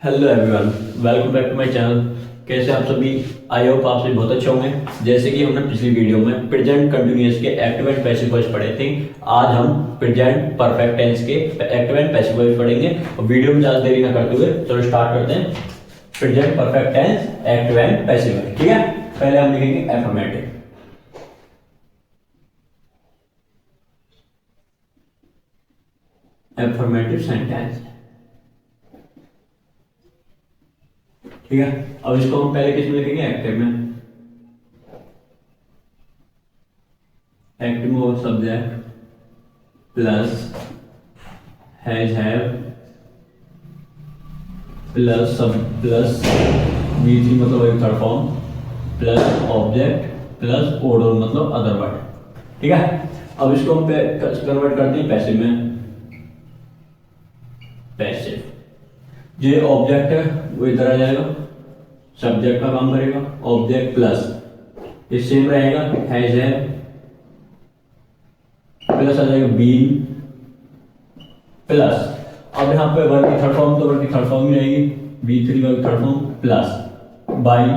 Hello everyone, welcome back to my channel. कैसे आप सभी? आई होप आप सभी बहुत अच्छे होंगे। जैसे कि हमने पिछली वीडियो में प्रेजेंट कंटिन्यूअस के एक्टिव एंड पैसिव वॉइस पढ़े थे, आज हम प्रेजेंट परफेक्ट टेंस के एक्टिव एंड पैसिव वॉइस पढ़ेंगे। और वीडियो में ज़्यादा देरी ना करते हुए चलो स्टार्ट करते हैं। Present perfect tense, active and passive voice. ठीक है, पहले हम लिखेंगे एफर्मेटिव। एफर्मेटिव सेंटेंस, ठीक है। अब इसको हम पहले किस में लिखेंगे? एक्टिव में। एक्टिव में subject plus has have plus सब प्लस V3 मतलब एक third form plus object plus other मतलब अदर वर्ड। ठीक है, अब इसको हम कन्वर्ट करते हैं पैसिव में। पैसिव, जो ऑब्जेक्ट है वो इधर आ जाएगा, सब्जेक्ट का काम करेगा, ऑब्जेक्ट प्लस ये सेम रहेगा, हैज है प्लस आ जाएगा बीन प्लस। अब यहाँ पे वर्ग की थर्ड फॉर्म तो वर्ग की थर्ड फॉर्म ही रहेगी, V3 वर्ग थर्ड फॉर्म प्लस बाई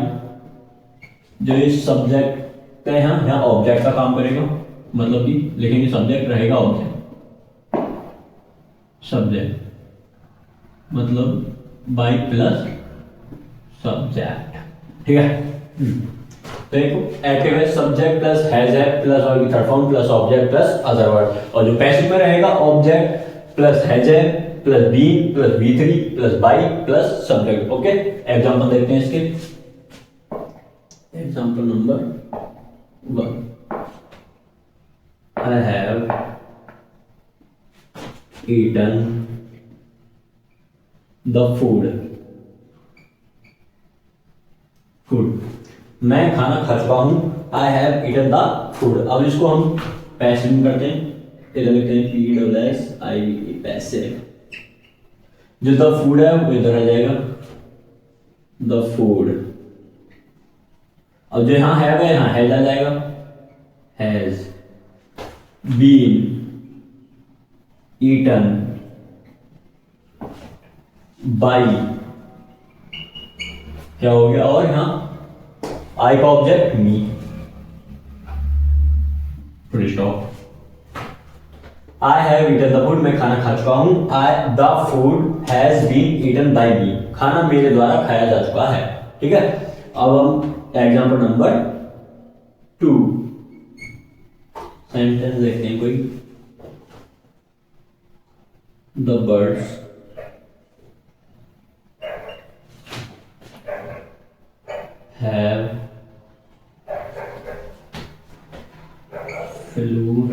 जो इस सब्जेक्ट है यहाँ ऑब्जेक्ट का काम करेगा, मतलब कि लिखेंगे सब्जेक्ट रहेगा ऑब्जेक्ट, सब्जेक्ट मतलब बाई प्लस सब्जेक्ट। ठीक है, तो एक्टिव है सब्जेक्ट प्लस हैज है प्लस और की third form plus object plus other word. और जो पैसिव में रहेगा ऑब्जेक्ट प्लस हैज है plus be plus V3 plus by plus subject. Okay, example देखते हैं इसके। Example number 1, I have eaten the food. Food, मैं खाना खा चुका हूं। I have eaten the food. अब इसको हम पैसिव में करते हैं, इधर लिखते हैं PSSIV पैसिव। जो द फूड है वो इधर आ जाएगा, द फूड। अब जो यहां हैव है यहां हैज आ जाएगा, हैज बीन ईटन बाई क्या हो गया, और यहां आई का object me, full stop. I have eaten the food, मैं खाना खा चुका हूं। I the food has been eaten by me, खाना मेरे द्वारा खाया जा चुका है। ठीक है, अब हम एग्जांपल नंबर 2 सेंटेंस देखते हैं कोई। The birds have flew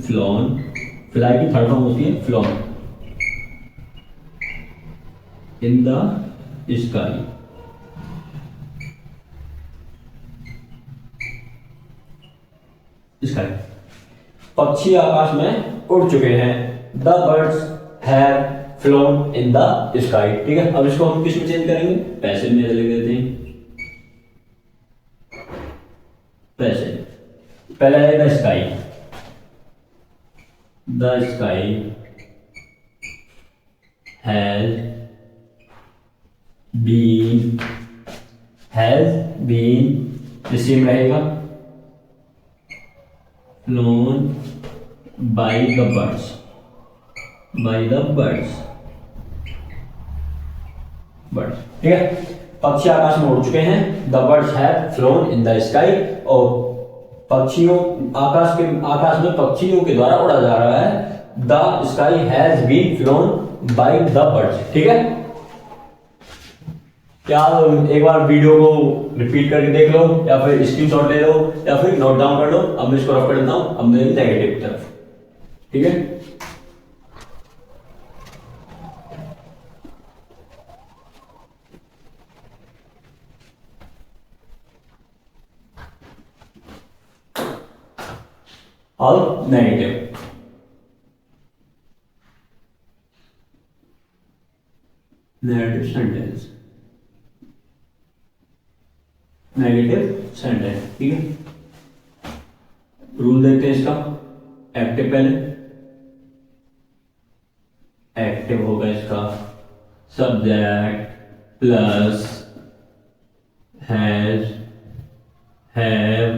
flown, fly की थर्ड फॉर्म होती है flown, in the sky. Sky, पक्षी आकाश में उड़ चुके हैं। The birds have flown in the sky. ठीक है, अब इसको हम किस में चेंज करेंगे? पैसिव में लिख देते हैं। पैसिव, पहले है the sky. The sky has been, has been same रहेगा, flown by the birds, by the birds. Birds, ठीक है, पक्षी आकाश में उड़ चुके हैं। The birds have flown in the sky, और पक्षियों आकाश में पक्षियों के द्वारा उड़ा जा रहा है। The sky has been flown by the birds. ठीक है, क्या एक बार वीडियो को रिपीट करके देख लो, या फिर स्क्रीनशॉट ले लो, या फिर नोट डाउन कर लो। अब मैं इसको रख कर देता हूं, अब मेरी नेगेटिव तरफ। ठीक है, और negative. Negative sentence, negative sentence. ठीक है, रूल देखते हैं इसका। एक्टिव पहले, एक्टिव होगा इसका subject plus has have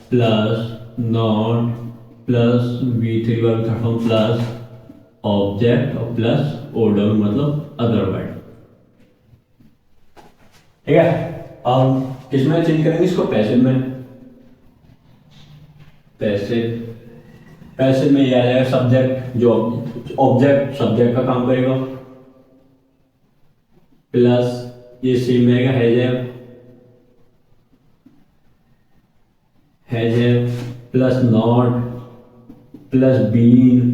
plus not plus V3 verb third form plus object और प्लस ओडर मतलब अदर वर्ड। ठीक है, अब किसमें चेंज करेंगे इसको? पैसिव में। पैसिव में यह आ जाएगा सब्जेक्ट, जो ऑब्जेक्ट सब्जेक्ट का काम करेगा, प्लस ये सेम रहेगा has plus not plus been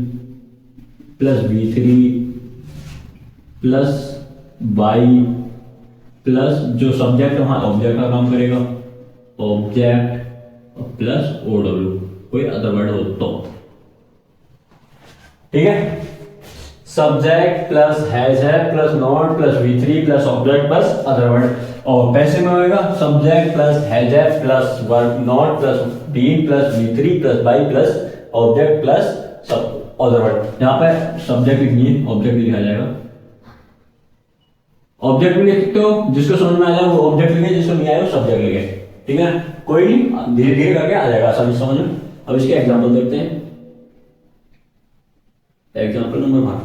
plus V3 plus by plus जो सब्जेक्ट वहां ऑब्जेक्ट का काम करेगा ऑब्जेक्ट प्लस OW कोई अदर वर्ड हो तो। ठीक है, सब्जेक्ट प्लस हैज है plus not plus V3 plus object plus other word. और पैसिव में होगा सब्जेक्ट प्लस हैज है plus verb not plus been plus V3 plus by plus object plus सब अदर वर्ड। यहां पे सब्जेक्ट लिखनी है, ऑब्जेक्ट लिखा जाएगा। ऑब्जेक्ट भी लिख सकते हो, जिसको समझ में आ जाए वो ऑब्जेक्ट लिखे, जिसको नहीं आया वो सब्जेक्ट लिखे। ठीक है, कोई नहीं, धीरे धीरे करके आ जाएगा आसानी समझ में। अब इसके एग्जांपल देखते हैं। Example number 1,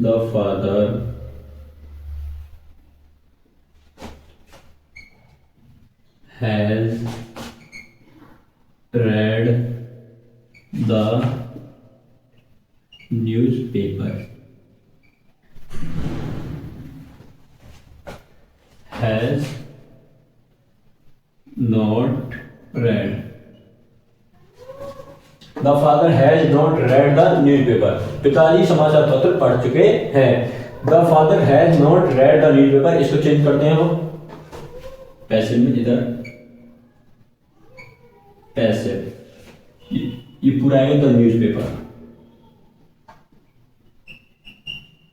the father has read the newspaper has not read. The father has not read the newspaper. पिताजी समाचार पत्र पढ़ चुके हैं। The father has not read the newspaper। इसको चेंज करते हैं हम पैसिव में, इधर पैसिव ये पूरा आएगा the newspaper.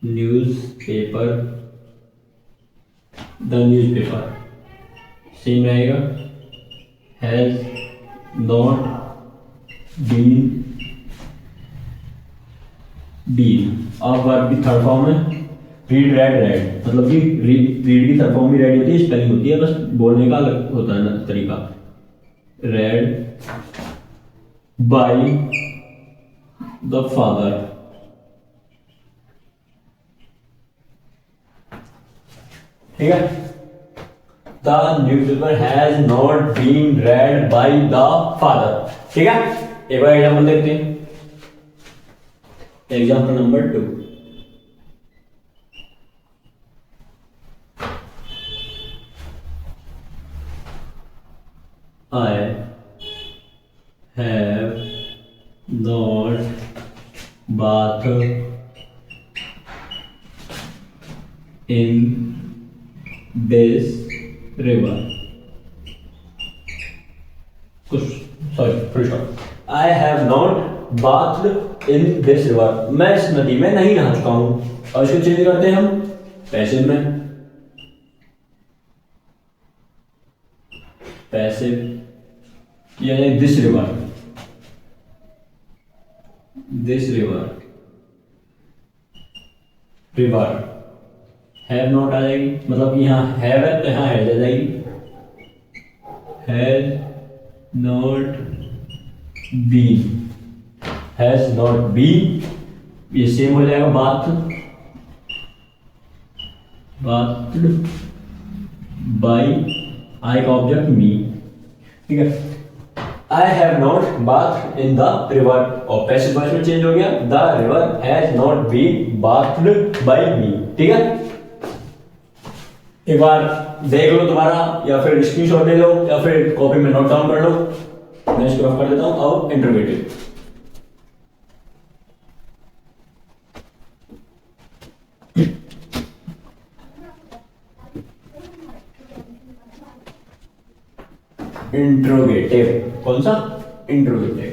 Newspaper the newspaper same रहेगा हैज नॉट बीन। अब वर्ब की थर्ड फॉर्म है रीड रेड रेड, मतलब कि रीड की थर्ड फॉर्म भी रेड होती है, स्पेलिंग होती है, बस बोलने का अलग होता है ना तरीका। Read by the father. ठीक है, the newspaper has not been read by the father. ठीक है, एक बार एग्जाम्पल देखते हैं। Example number 2, I have not bathed in this river. I have not bathed in this river. मैं इस नदी में नहीं नहा चुका हूं। और इसको चेंज करते हैं हम पैसिव में। पैसिव यानी this river, this river, river have not आ जाएगी, मतलब यहाँ हैव है तो यहाँ हैज आ जाएगी। Has not been, has not been, ये सेम हो जाएगा बात बाय आई का ऑब्जेक्ट मी। ठीक है, I have not bath in the river, और पैसिव वॉइस में चेंज हो गया the river has not been bathed by me. ठीक है, एक बार देख लो दोबारा, या फिर स्क्रीनशॉट ले लो, या फिर कॉपी में नोट डाउन कर लो। मैं इसको रफ कर देता हूं। अब इंटरोगेटिव, इंट्रोगेटिव कौन सा? इंट्रोगेटिव।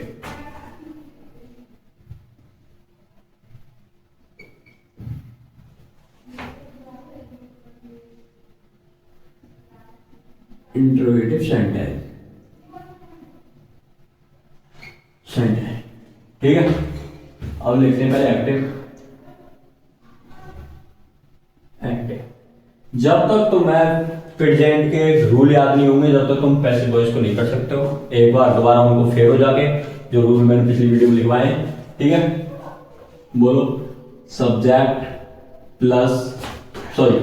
इंट्रोगेटिव सेंटेंस, ठीक है। अब लिखते हैं पहले एक्टिव। एक्टिव जब तक तुम्हें प्रेजेंट के रूल याद नहीं होंगे जब तक तुम पैसिव वॉइस को नहीं कर सकते हो। एक बार दोबारा उनको फेरो जाके जो रूल मैंने पिछली वीडियो में लिखवाए हैं, ठीक है। बोलो सब्जेक्ट प्लस, सॉरी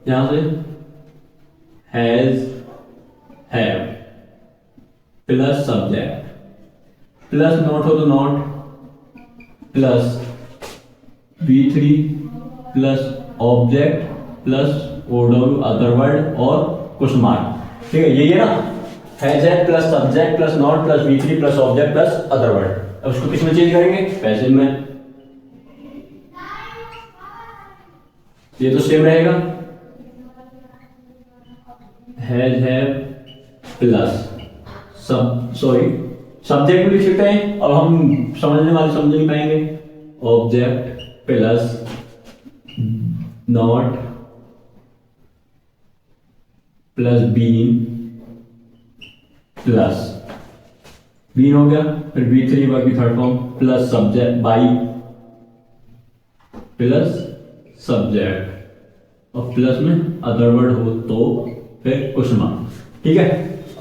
यहां से has have plus subject plus not हो तो not plus V3 plus object plus O W other word और क्वेश्चन मार्क, ठीक है। यही है ना, has have plus subject plus not plus V3 plus object plus other word. अब उसको किस में चेंज करेंगे? पैसिव में। ये तो सेम रहेगा, हैज हैव प्लस सब्जेक्ट भी लिख सकते हैं। अब हम समझने वाले समझ नहीं पाएंगे। Object plus not plus been plus been हो गया, फिर V3 वर्ग की third form plus subject by plus subject और प्लस में अदर वर्ड हो तो फिर क्वेश्चन मार्क, ठीक है।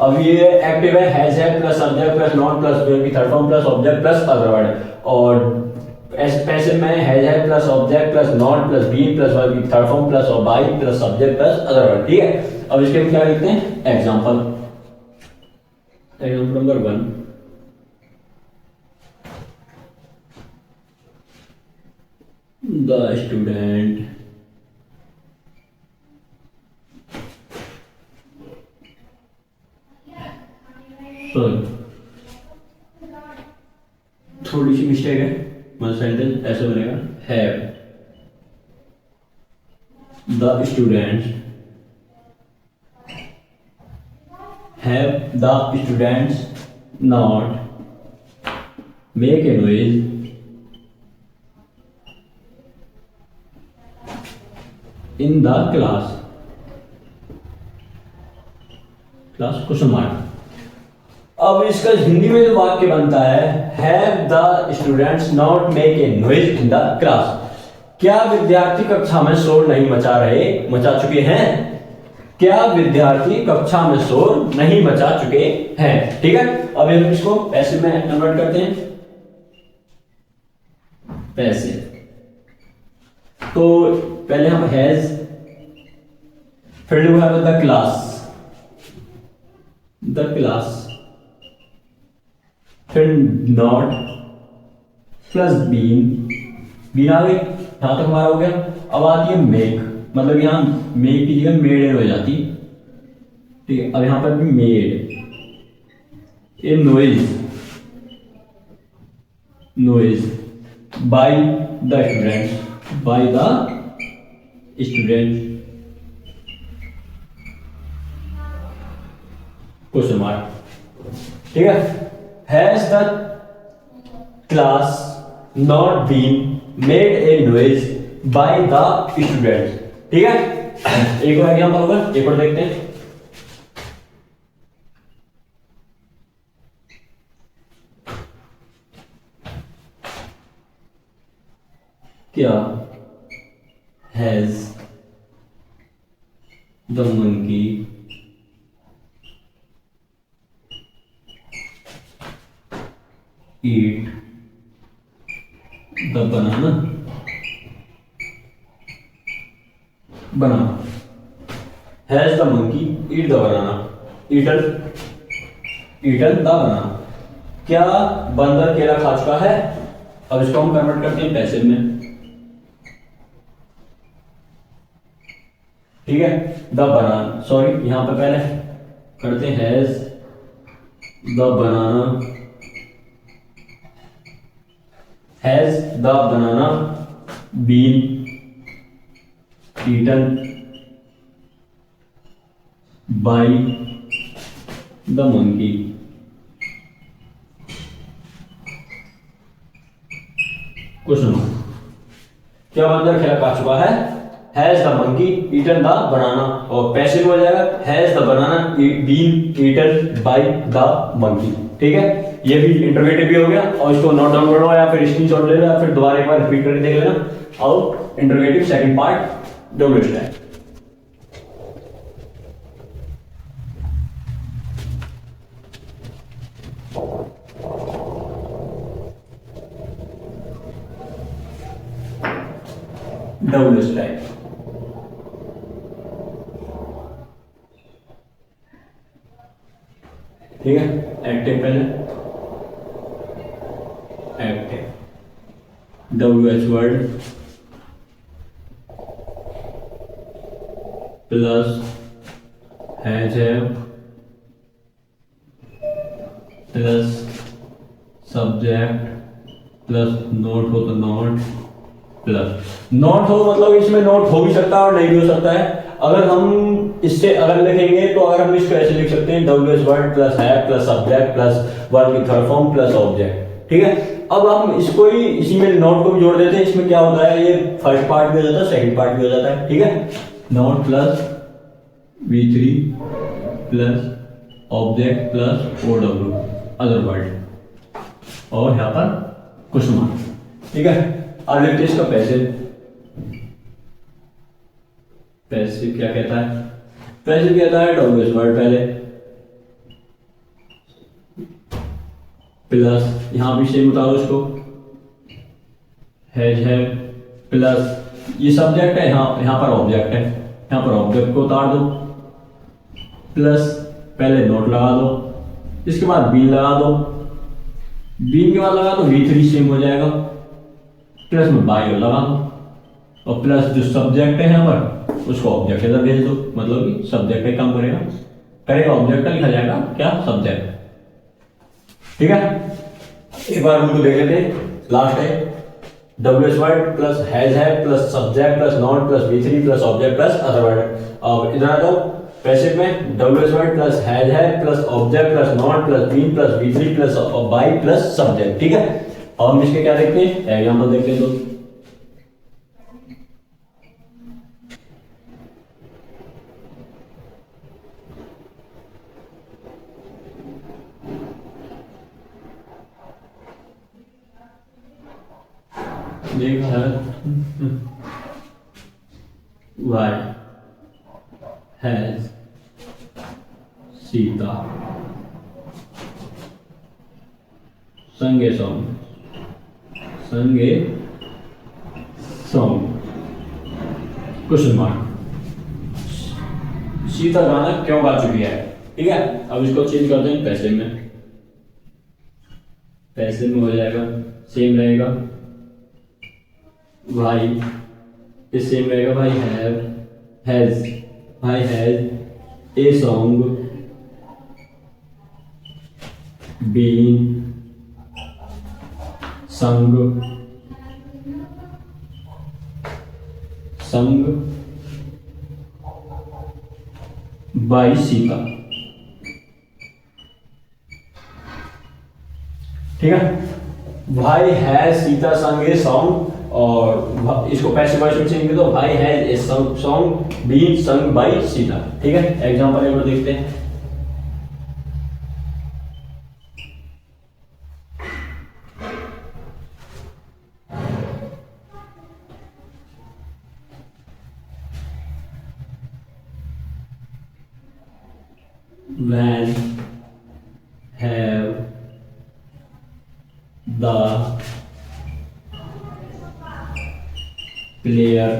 अब ये एक्टिव है, has have plus subject plus not plus verb की third form plus object plus other word. और पैसिव में has have plus object plus not plus been plus verb की थर्ड फॉर्म प्लस और by plus subject plus other word, ठीक है। अब इसके क्या लिखते हैं? एग्जांपल नंबर 1, द स्टूडेंट थोड़ी सी मिस्टेक है, मतलब सेंटेंस ऐसे बनेगा, have the students not make a noise in the class question mark. अब इसका हिंदी में जो वाक्य बनता है, have the students not make a noise in the class. क्या विद्यार्थी कक्षा में शोर नहीं मचा चुके हैं? क्या विद्यार्थी कक्षा में शोर नहीं मचा चुके हैं, ठीक है। अब हम इसको पैसिव में कन्वर्ट करते हैं, पैसिव। तो पहले हम हैज, फिर यू हैव द क्लास, फिर नॉट प्लस बीन आ गई, यहां तक हमारा हो गया। अब आती है मेक, मतलब यहां मेक की जगह मेड हो जाती, ठीक है। अब यहां पर भी made a noise by the student question mark, ठीक है। Has the class not been made a noise by the student, ठीक है। एक और एग्जांपल होगा, एक और देखते हैं। क्या has the monkey eat the banana? Has the monkey eat the banana? eaten the banana? क्या बंदर केला खा चुका है? अब इसको हम कन्वर्ट करते हैं पैसिव में, ठीक है। द बनाना, सॉरी यहां पे पहले करते हैं has the banana, has the banana been eaten by the monkey? Question, क्या बंदर केला खा चुका है? Has the monkey eaten the banana, और पैसिव हो जाएगा has the banana been eaten by the monkey. ठीक है, ये भी इंटरोगेटिव भी हो गया, और इसको नोट डाउन कर लो या फिर स्क्रीनशॉट ले लो या फिर दोबारा एक बार रिपीट करके देख लेना। और interrogative second part W stack. W stack ठीक है, एक्टिव पहले active WH word plus has have plus subject plus note हो तो नोट प्लस नोट हो, मतलब इसमें नोट हो भी सकता है और नहीं भी हो सकता है। अगर हम इससे अगर लिखेंगे तो अगर हम इसको ऐसे लिख सकते हैं WH वर्ड प्लस है प्लस सब्जेक्ट प्लस वर्ब की थर्ड फॉर्म प्लस ऑब्जेक्ट। ठीक है, अब हम इसको ही इसी में नोट को भी जोड़ देते हैं। इसमें क्या होता है, ये फर्स्ट पार्ट भी हो जाता है सेकंड पार्ट भी हो जाता है। ठीक है, note plus V3 plus object plus OW other word, और यहाँ पर क्वेश्चन मार्क। ठीक है, अब देखते हैं इसका पैसिव क्या कहता है। पैसिव कहता है WH वर्ड पहले प्लस यहां भी सेम उतारो इसको हैज है प्लस ये सब्जेक्ट है, यहां पर ऑब्जेक्ट है, यहां पर ऑब्जेक्ट को उतार दो प्लस पहले नोट लगा दो, इसके बाद बीन लगा दो, बीन के बाद लगा दो V3 सेम हो जाएगा, प्लस में बाई लगा दो, और प्लस जो सब्जेक्ट है यहाँ पर उसको ऑब्जेक्ट इधर भेज दो, मतलब कि सब्जेक्ट का काम करेगा ऑब्जेक्ट का लिखा जाएगा क्या सब्जेक्ट। ठीक है, एक बार उनको देख लेते हैं। लास्ट है WH वर्ड प्लस हैज है plus subject plus not plus V3 plus object plus other word. और इधर आ जाओ पैसिव में WH वर्ड प्लस हैज है plus object plus not plus been plus V3 plus by plus subject. ठीक है, और हम इसके क्या देखते हैं, एग्जांपल देखते हैं। तो देखा है वाई हैज सीता संगे सॉन्ग क्वेश्चन मार्क। सीता गाना क्यों गा चुकी है। ठीक है, अब इसको चेंज करते हैं पैसे में हो जाएगा सेम रहेगा भाई, इस सेम रहेगा भाई has a song been sung by Sita. ठीक है, भाई है सीता संग ए सॉन्ग, और इसको पैसिव वॉइस में चेंज कर दो भाई has a song been sung by Sita. ठीक है, एग्जांपल एक बार देखते हैं। When have the player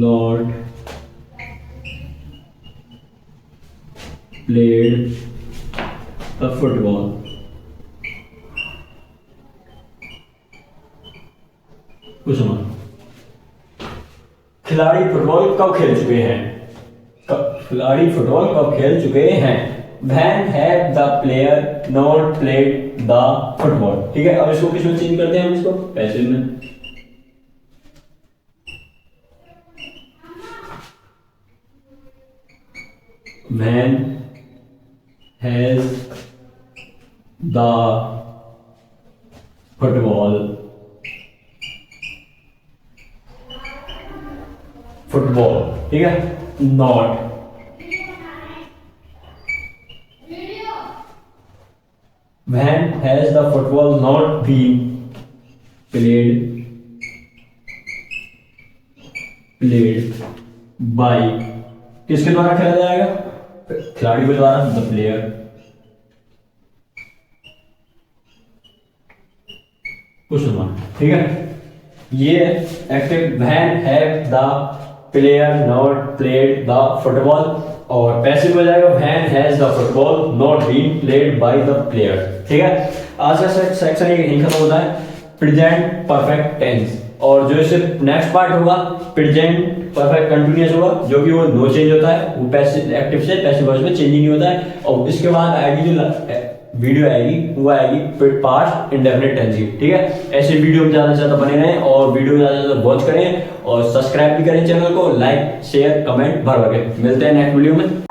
not played the football। कुछ समझ, खिलाड़ी फुटबॉल कब खेल चुके हैं, खिलाड़ी फुटबॉल कब खेल चुके हैं। When have the player not played the football। ठीक है, अब इसको किसमें चेंज करते हैं हम, इसको पैसिव में। When has the football football, ठीक है। Not when has the football not been played by, किसके द्वारा खेला जाएगा, खिलाड़ी के द्वारा, द प्लेयर। क्वेश्चन मार्क, ठीक है। ये active when have the player not played the football, और पैसिव हो जाएगा when has the football not been played by the player, ठीक है। आज का सेक्शन यही खत्म होता है, प्रेजेंट परफेक्ट टेंस। और जो इससे नेक्स्ट पार्ट होगा प्रेजेंट परफेक्ट कंटिन्यूअस होगा, जो कि वो नो चेंज होता है, वो पैसिव एक्टिव से पैसिव वॉइस में चेंज ही नहीं होता है। और इसके बाद आएगी जो वीडियो आएगी वो आएगी पास्ट इंडेफिनिट टेंस की, ठीक है। ऐसे वीडियो में ज़्यादा से ज़्यादा बने रहें और वीडियो ज़्यादा से ज़्यादा वॉच करें और सब्सक्राइब भी करें चैनल को, लाइक शेयर कमेंट भर भर के। मिलते हैं नेक्स्ट वीडियो में।